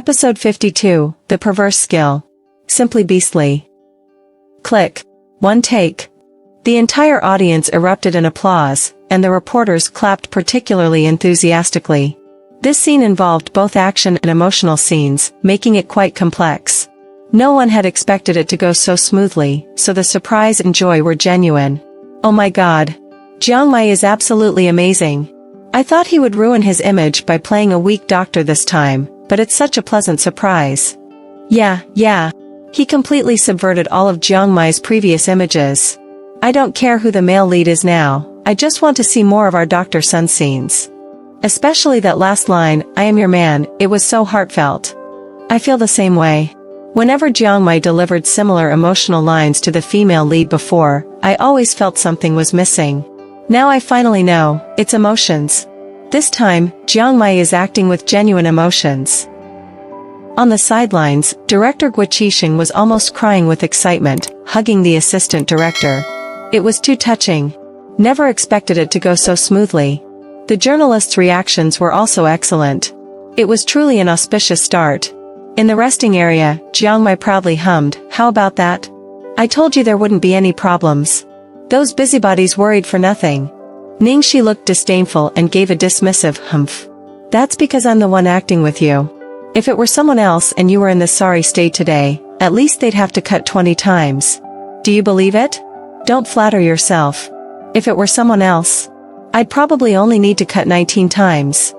Episode 52, The Perverse Skill. Simply beastly. Click. One take. The entire audience erupted in applause, and the reporters clapped particularly enthusiastically. This scene involved both action and emotional scenes, making it quite complex. No one had expected it to go so smoothly, so the surprise and joy were genuine. Oh my god. Jiong is absolutely amazing. I thought he would ruin his image by playing a weak doctor this time, but it's such a pleasant surprise. Yeah. He completely subverted all of Jiong previous images. I don't care who the male lead is now, I just want to see more of our Dr. Sun scenes. Especially that last line, I am your man, it was so heartfelt. I feel the same way. Whenever Jiong delivered similar emotional lines to the female lead before, I always felt something was missing. Now I finally know, it's emotions. This time, Jiong is acting with genuine emotions. On the sidelines, director Gui Qixing was almost crying with excitement, hugging the assistant director. It was too touching. Never expected it to go so smoothly. The journalists' reactions were also excellent. It was truly an auspicious start. In the resting area, Jiong proudly hummed, "How about that? I told you there wouldn't be any problems. Those busybodies worried for nothing." Ningxi looked disdainful and gave a dismissive humph. "That's because I'm the one acting with you. If it were someone else and you were in this sorry state today, at least they'd have to cut 20 times. Do you believe it? Don't flatter yourself. If it were someone else, I'd probably only need to cut 19 times.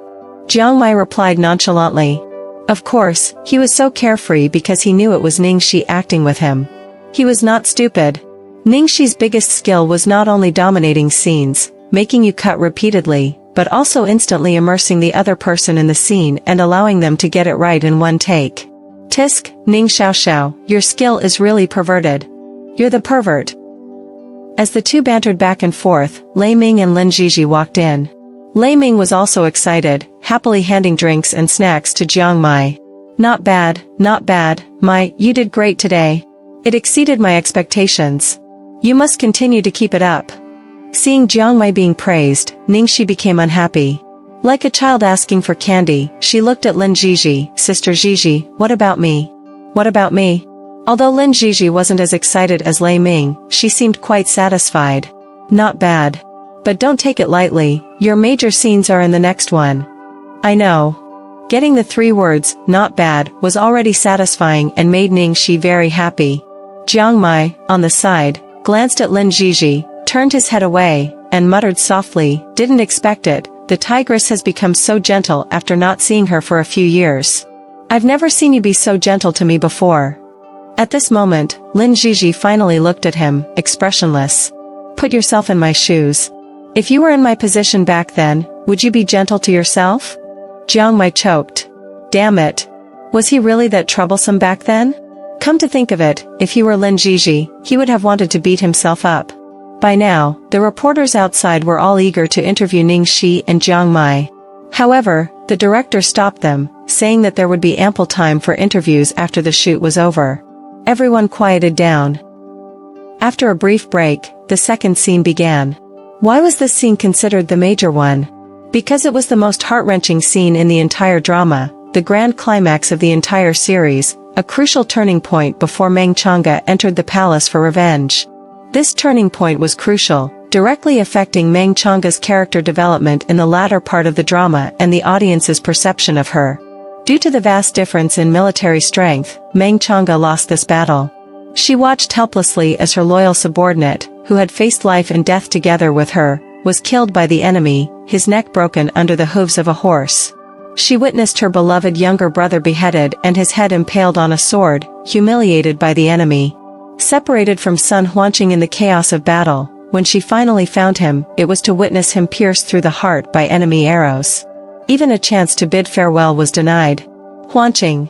Jiong replied nonchalantly. Of course, he was so carefree because he knew it was Ningxi acting with him. He was not stupid. Ningxi's biggest skill was not only dominating scenes, making you cut repeatedly, but also instantly immersing the other person in the scene and allowing them to get it right in one take. Tisk, Ning Xiao, your skill is really perverted. You're the pervert. As the two bantered back and forth, Lei Ming and Lin Zhizhi walked in. Lei Ming was also excited, happily handing drinks and snacks to Jiong Not bad, Mai, you did great today. It exceeded my expectations. You must continue to keep it up. Seeing Jiong being praised, Ningxi became unhappy. Like a child asking for candy, she looked at Lin Zhizhi. Sister Zhizhi, what about me? What about me? Although Lin Zhizhi wasn't as excited as Lei Ming, she seemed quite satisfied. Not bad. But don't take it lightly, your major scenes are in the next one. I know. Getting the 3 words, not bad, was already satisfying and made Ningxi very happy. Jiong on the side, glanced at Lin Zhizhi, turned his head away, and muttered softly, didn't expect it, the tigress has become so gentle after not seeing her for a few years. I've never seen you be so gentle to me before. At this moment, Lin Zhizhi finally looked at him, expressionless. Put yourself in my shoes. If you were in my position back then, would you be gentle to yourself? Jiong choked. Damn it. Was he really that troublesome back then? Come to think of it, if he were Lin Zhizhi, he would have wanted to beat himself up. By now, the reporters outside were all eager to interview Ningxi and Jiong. However, the director stopped them, saying that there would be ample time for interviews after the shoot was over. Everyone quieted down. After a brief break, the second scene began. Why was this scene considered the major one? Because it was the most heart-wrenching scene in the entire drama, the grand climax of the entire series, a crucial turning point before Meng Chang'e entered the palace for revenge. This turning point was crucial, directly affecting Meng Chang'e's character development in the latter part of the drama and the audience's perception of her. Due to the vast difference in military strength, Meng Chang'e lost this battle. She watched helplessly as her loyal subordinate, who had faced life and death together with her, was killed by the enemy, his neck broken under the hooves of a horse. She witnessed her beloved younger brother beheaded and his head impaled on a sword, humiliated by the enemy. Separated from Sun Huanqing in the chaos of battle, when she finally found him, it was to witness him pierced through the heart by enemy arrows. Even a chance to bid farewell was denied. Huanqing.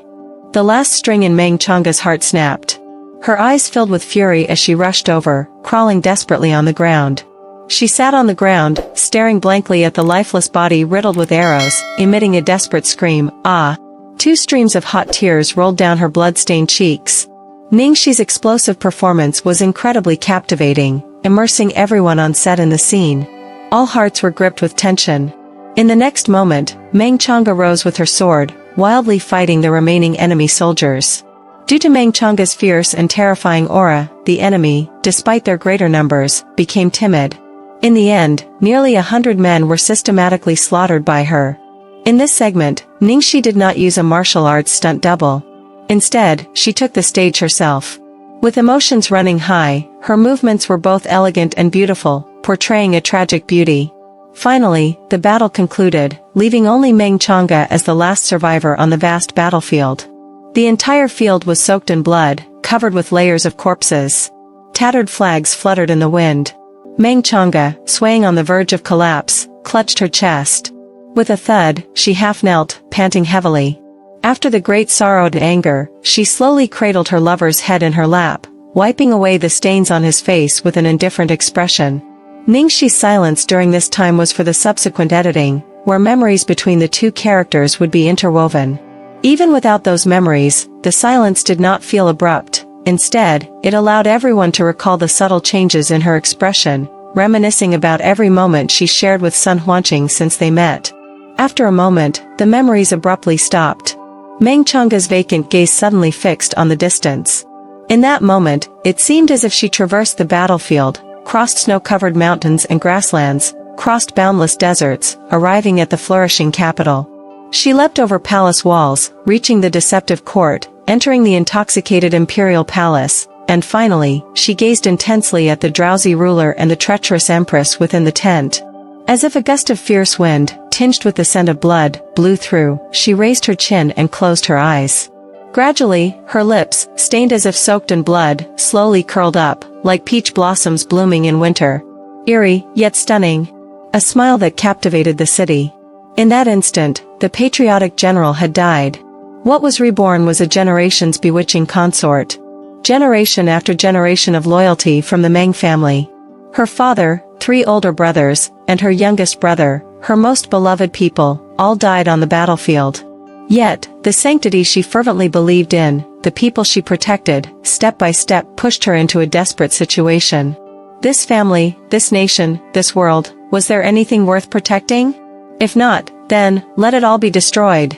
The last string in Meng Chang'e's heart snapped. Her eyes filled with fury as she rushed over, crawling desperately on the ground. She sat on the ground, staring blankly at the lifeless body riddled with arrows, emitting a desperate scream, ah! 2 streams of hot tears rolled down her blood-stained cheeks. Ningxi's explosive performance was incredibly captivating, immersing everyone on set in the scene. All hearts were gripped with tension. In the next moment, Meng Chang'e rose with her sword, wildly fighting the remaining enemy soldiers. Due to Meng Changa's fierce and terrifying aura, the enemy, despite their greater numbers, became timid. In the end, nearly 100 men were systematically slaughtered by her. In this segment, Ningxi did not use a martial arts stunt double. Instead, she took the stage herself. With emotions running high, her movements were both elegant and beautiful, portraying a tragic beauty. Finally, the battle concluded, leaving only Meng Changa as the last survivor on the vast battlefield. The entire field was soaked in blood, covered with layers of corpses. Tattered flags fluttered in the wind. Meng Changa, swaying on the verge of collapse, clutched her chest. With a thud, she half-knelt, panting heavily. After the great sorrow and anger, she slowly cradled her lover's head in her lap, wiping away the stains on his face with an indifferent expression. Ningxi's silence during this time was for the subsequent editing, where memories between the two characters would be interwoven. Even without those memories, the silence did not feel abrupt. Instead, it allowed everyone to recall the subtle changes in her expression, reminiscing about every moment she shared with Sun Huanqing since they met. After a moment, the memories abruptly stopped. Meng Changa's vacant gaze suddenly fixed on the distance. In that moment, it seemed as if she traversed the battlefield, crossed snow-covered mountains and grasslands, crossed boundless deserts, arriving at the flourishing capital. She leapt over palace walls, reaching the deceptive court, entering the intoxicated imperial palace, and finally, she gazed intensely at the drowsy ruler and the treacherous empress within the tent. As if a gust of fierce wind, tinged with the scent of blood, blew through, she raised her chin and closed her eyes. Gradually, her lips, stained as if soaked in blood, slowly curled up, like peach blossoms blooming in winter. Eerie, yet stunning. A smile that captivated the city. In that instant, the patriotic general had died. What was reborn was a generation's bewitching consort. Generation after generation of loyalty from the Meng family. Her father, 3 older brothers, and her youngest brother, her most beloved people, all died on the battlefield. Yet, the sanctity she fervently believed in, the people she protected, step by step pushed her into a desperate situation. This family, this nation, this world, was there anything worth protecting? If not, then, let it all be destroyed.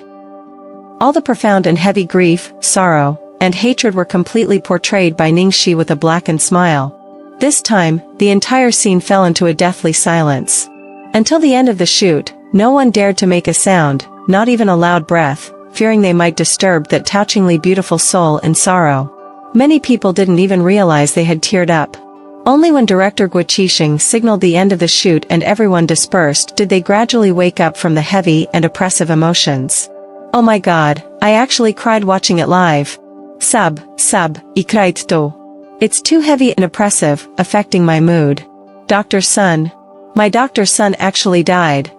All the profound and heavy grief, sorrow, and hatred were completely portrayed by Ningxi with a blackened smile. This time, the entire scene fell into a deathly silence. Until the end of the shoot, no one dared to make a sound, not even a loud breath, fearing they might disturb that touchingly beautiful soul in sorrow. Many people didn't even realize they had teared up. Only when director Guo Qixing signaled the end of the shoot and everyone dispersed did they gradually wake up from the heavy and oppressive emotions. Oh my god, I actually cried watching it live. Ikraito. It's too heavy and oppressive, affecting my mood. Dr. Sun. My Dr. Sun actually died.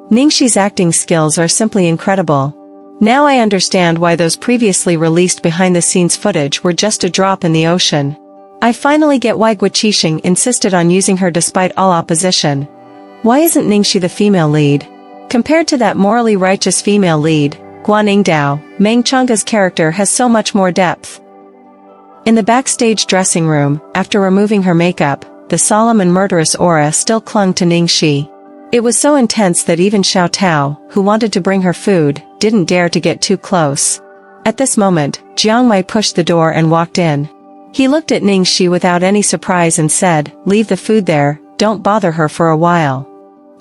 Ningxi's acting skills are simply incredible. Now I understand why those previously released behind-the-scenes footage were just a drop in the ocean. I finally get why Guo Qixing insisted on using her despite all opposition. Why isn't Ningxi the female lead? Compared to that morally righteous female lead, Guan Yingdao, Meng Changa's character has so much more depth. In the backstage dressing room, after removing her makeup, the solemn and murderous aura still clung to Ningxi. It was so intense that even Xiao Tao, who wanted to bring her food, didn't dare to get too close. At this moment, Jiong pushed the door and walked in. He looked at Ningxi without any surprise and said, "Leave the food there, don't bother her for a while."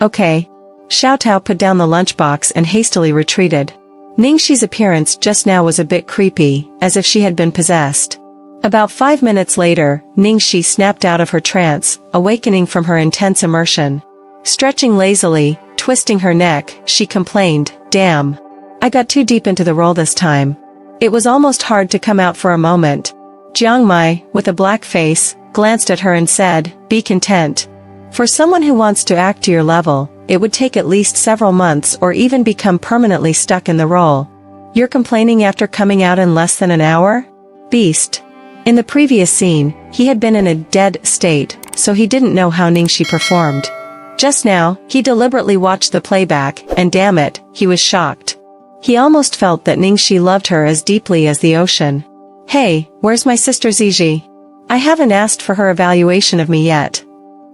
Okay. Xiao Tao put down the lunchbox and hastily retreated. Ningxi's appearance just now was a bit creepy, as if she had been possessed. About 5 minutes later, Ningxi snapped out of her trance, awakening from her intense immersion. Stretching lazily, twisting her neck, she complained, "Damn. I got too deep into the role this time. It was almost hard to come out for a moment." Jiang Mai, with a black face, glanced at her and said, "Be content. For someone who wants to act to your level, it would take at least several months or even become permanently stuck in the role. You're complaining after coming out in less than an hour? Beast." In the previous scene, he had been in a dead state, so he didn't know how Ningxi performed. Just now, he deliberately watched the playback, and damn it, he was shocked. He almost felt that Ningxi loved her as deeply as the ocean. "Hey, where's my sister Ziji? I haven't asked for her evaluation of me yet."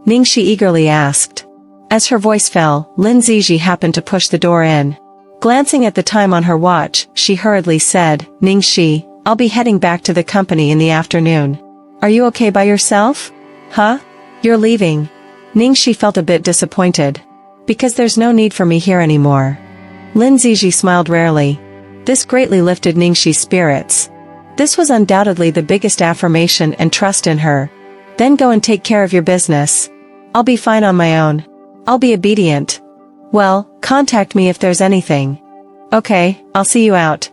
Ningxi eagerly asked. As her voice fell, Lin Ziji happened to push the door in. Glancing at the time on her watch, she hurriedly said, Ningxi, I'll be heading back to the company in the afternoon. Are you okay by yourself? Huh? You're leaving? Ningxi felt a bit disappointed. Because there's no need for me here anymore. Lin Ziji smiled rarely. This greatly lifted Ningxi's spirits. This was undoubtedly the biggest affirmation and trust in her. Then go and take care of your business. I'll be fine on my own. I'll be obedient. Well, contact me if there's anything. Okay, I'll see you out.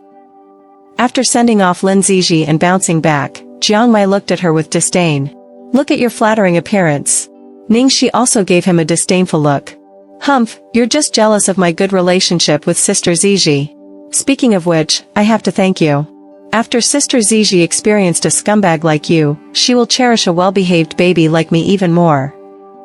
After sending off Lin Ziji and bouncing back, Jiong Mai looked at her with disdain. Look at your flattering appearance. Ningxi also gave him a disdainful look. Humph, you're just jealous of my good relationship with Sister Ziji. Speaking of which, I have to thank you. After Sister Ziji experienced a scumbag like you, she will cherish a well-behaved baby like me even more.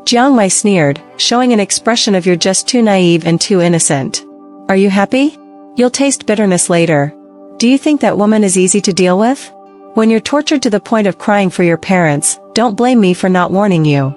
Jiong Mai sneered, showing an expression of you're just too naive and too innocent. Are you happy? You'll taste bitterness later. Do you think that woman is easy to deal with? When you're tortured to the point of crying for your parents, don't blame me for not warning you.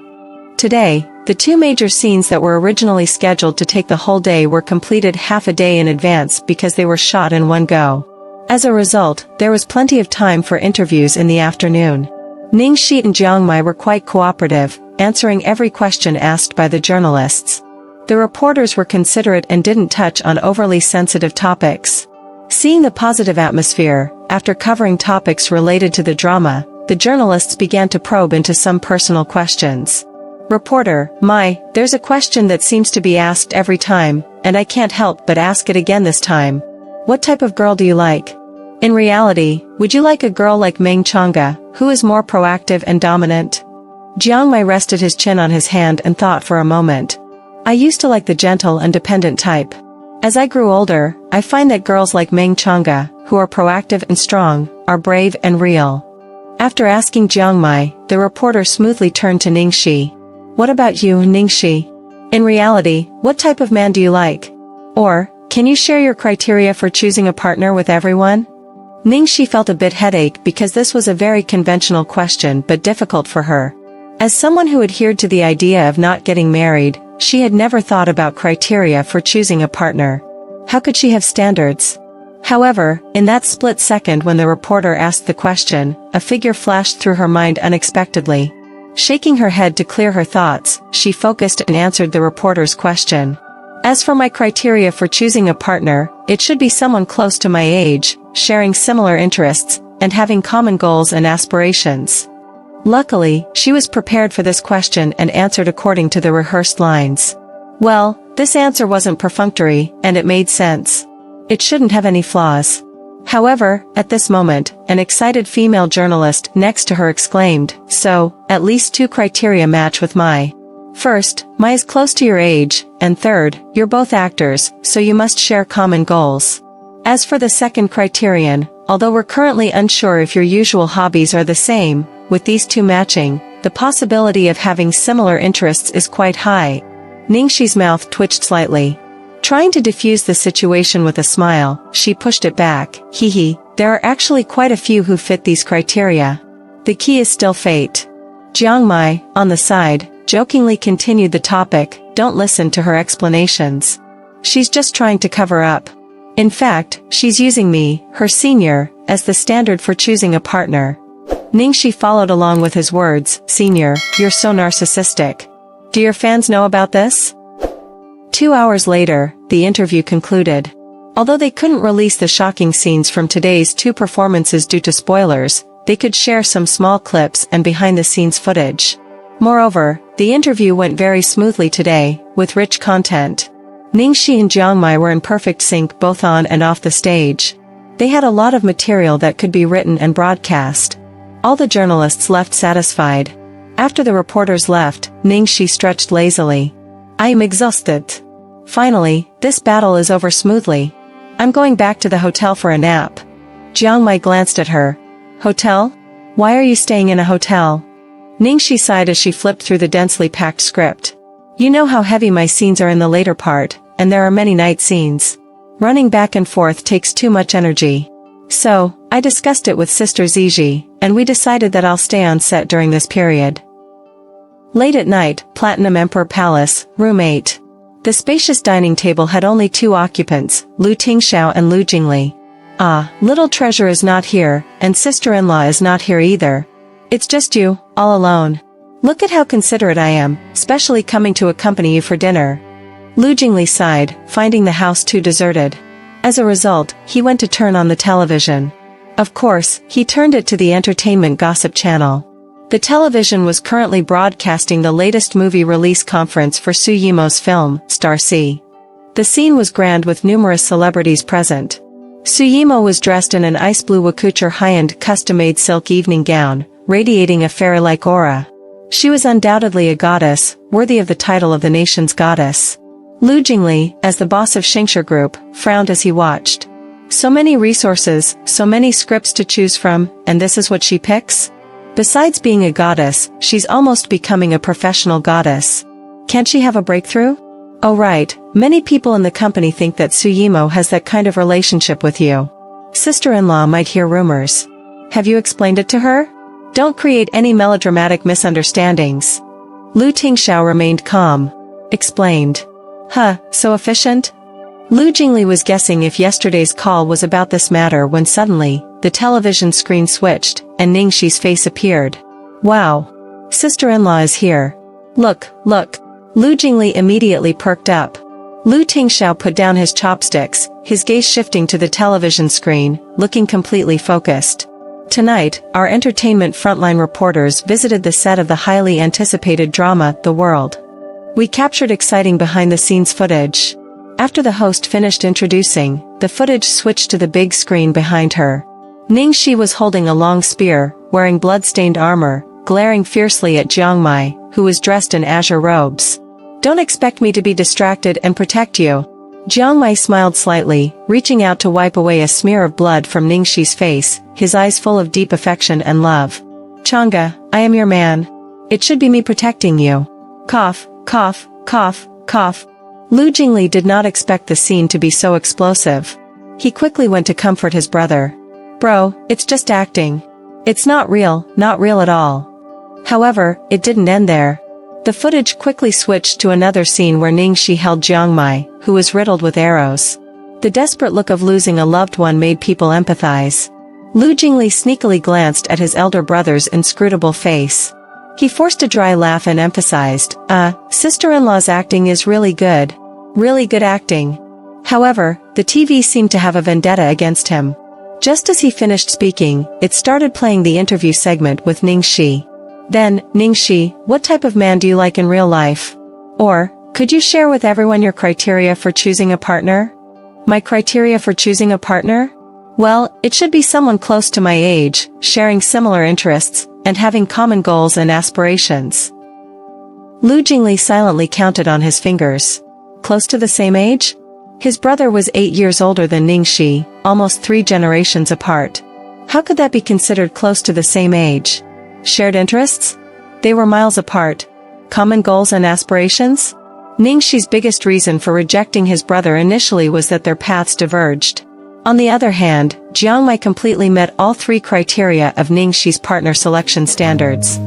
Today, the two major scenes that were originally scheduled to take the whole day were completed half a day in advance because they were shot in one go. As a result, there was plenty of time for interviews in the afternoon. Ningxi and Jiong Mai were quite cooperative, answering every question asked by the journalists. The reporters were considerate and didn't touch on overly sensitive topics. Seeing the positive atmosphere, after covering topics related to the drama, the journalists began to probe into some personal questions. Reporter, Mai, there's a question that seems to be asked every time, and I can't help but ask it again this time. What type of girl do you like? In reality, would you like a girl like Meng Chang'e, who is more proactive and dominant? Jiong Mai rested his chin on his hand and thought for a moment. I used to like the gentle and dependent type. As I grew older, I find that girls like Meng Chang'e, who are proactive and strong, are brave and real. After asking Jiong Mai, the reporter smoothly turned to Ningxi. What about you, Ningxi? In reality, what type of man do you like? Or, can you share your criteria for choosing a partner with everyone? Ningxi felt a bit headache because this was a very conventional question but difficult for her. As someone who adhered to the idea of not getting married, she had never thought about criteria for choosing a partner. How could she have standards? However, in that split second when the reporter asked the question, a figure flashed through her mind unexpectedly. Shaking her head to clear her thoughts, she focused and answered the reporter's question. As for my criteria for choosing a partner, it should be someone close to my age, sharing similar interests, and having common goals and aspirations. Luckily, she was prepared for this question and answered according to the rehearsed lines. Well, this answer wasn't perfunctory, and it made sense. It shouldn't have any flaws. However, at this moment, an excited female journalist next to her exclaimed, so, at least two criteria match with Mai. First, Mai is close to your age, and third, you're both actors, so you must share common goals. As for the second criterion, although we're currently unsure if your usual hobbies are the same, with these two matching, the possibility of having similar interests is quite high. Ningxi's mouth twitched slightly. Trying to diffuse the situation with a smile, she pushed it back. Hee, there are actually quite a few who fit these criteria. The key is still fate. Jiong Mai, on the side, jokingly continued the topic, don't listen to her explanations. She's just trying to cover up. In fact, she's using me, her senior, as the standard for choosing a partner. Ningxi followed along with his words, Senior, you're so narcissistic. Do your fans know about this? 2 hours later, the interview concluded. Although they couldn't release the shocking scenes from today's two performances due to spoilers, they could share some small clips and behind-the-scenes footage. Moreover, the interview went very smoothly today, with rich content. Ningxi and Jiong Mai were in perfect sync both on and off the stage. They had a lot of material that could be written and broadcast. All the journalists left satisfied. After the reporters left, Ningxi stretched lazily. I am exhausted. Finally, this battle is over smoothly. I'm going back to the hotel for a nap. Jiong Mai glanced at her. Hotel? Why are you staying in a hotel? Ningxi sighed as she flipped through the densely packed script. You know how heavy my scenes are in the later part, and there are many night scenes. Running back and forth takes too much energy. So, I discussed it with Sister Ziji, and we decided that I'll stay on set during this period. Late at night, Platinum Emperor Palace, Room 8. The spacious dining table had only 2 occupants, Lu Tingxiao and Lu Jingli. Ah, little treasure is not here, and sister-in-law is not here either. It's just you, all alone. Look at how considerate I am, specially coming to accompany you for dinner. Lu Jingli sighed, finding the house too deserted. As a result, he went to turn on the television. Of course, he turned it to the entertainment gossip channel. The television was currently broadcasting the latest movie release conference for Su Yimo's film, Star C. The scene was grand with numerous celebrities present. Su Yimo was dressed in an ice blue couture high-end custom-made silk evening gown, radiating a fairy-like aura. She was undoubtedly a goddess, worthy of the title of the nation's goddess. Lu Jingli, as the boss of Xingshi Group, frowned as he watched. So many resources, so many scripts to choose from, and this is what she picks? Besides being a goddess, she's almost becoming a professional goddess. Can't she have a breakthrough? Oh right, many people in the company think that Su Yimo has that kind of relationship with you. Sister-in-law might hear rumors. Have you explained it to her? Don't create any melodramatic misunderstandings. Lu Tingxiao remained calm. Explained. Huh, so efficient? Lu Jingli was guessing if yesterday's call was about this matter when suddenly, the television screen switched, and Ningxi's face appeared. Wow. Sister-in-law is here. Look, look. Lu Jingli immediately perked up. Lu Tingxiao put down his chopsticks, his gaze shifting to the television screen, looking completely focused. Tonight, our entertainment frontline reporters visited the set of the highly anticipated drama, The World. We captured exciting behind-the-scenes footage. After the host finished introducing, the footage switched to the big screen behind her. Ningxi was holding a long spear, wearing blood-stained armor, glaring fiercely at Jiong, who was dressed in azure robes. Don't expect me to be distracted and protect you. Jiong smiled slightly, reaching out to wipe away a smear of blood from Ningxi's face, his eyes full of deep affection and love. Chang'e, I am your man. It should be me protecting you. Cough, cough, cough, cough. Lu Jingli did not expect the scene to be so explosive. He quickly went to comfort his brother. Bro, it's just acting. It's not real at all. However, it didn't end there. The footage quickly switched to another scene where Ningxi held Jiong, who was riddled with arrows. The desperate look of losing a loved one made people empathize. Lu Jingli sneakily glanced at his elder brother's inscrutable face. He forced a dry laugh and emphasized, sister-in-law's acting is really good. Really good acting. However, the TV seemed to have a vendetta against him. Just as he finished speaking, it started playing the interview segment with Ningxi. Then, Ningxi, what type of man do you like in real life? Or, could you share with everyone your criteria for choosing a partner? My criteria for choosing a partner? Well, it should be someone close to my age, sharing similar interests, and having common goals and aspirations. Lu Jingli silently counted on his fingers. Close to the same age? His brother was 8 years older than Ningxi, almost 3 generations apart. How could that be considered close to the same age? Shared interests? They were miles apart. Common goals and aspirations? Ningxi's biggest reason for rejecting his brother initially was that their paths diverged. On the other hand, Jiong completely met all 3 criteria of Ningxi's partner selection standards.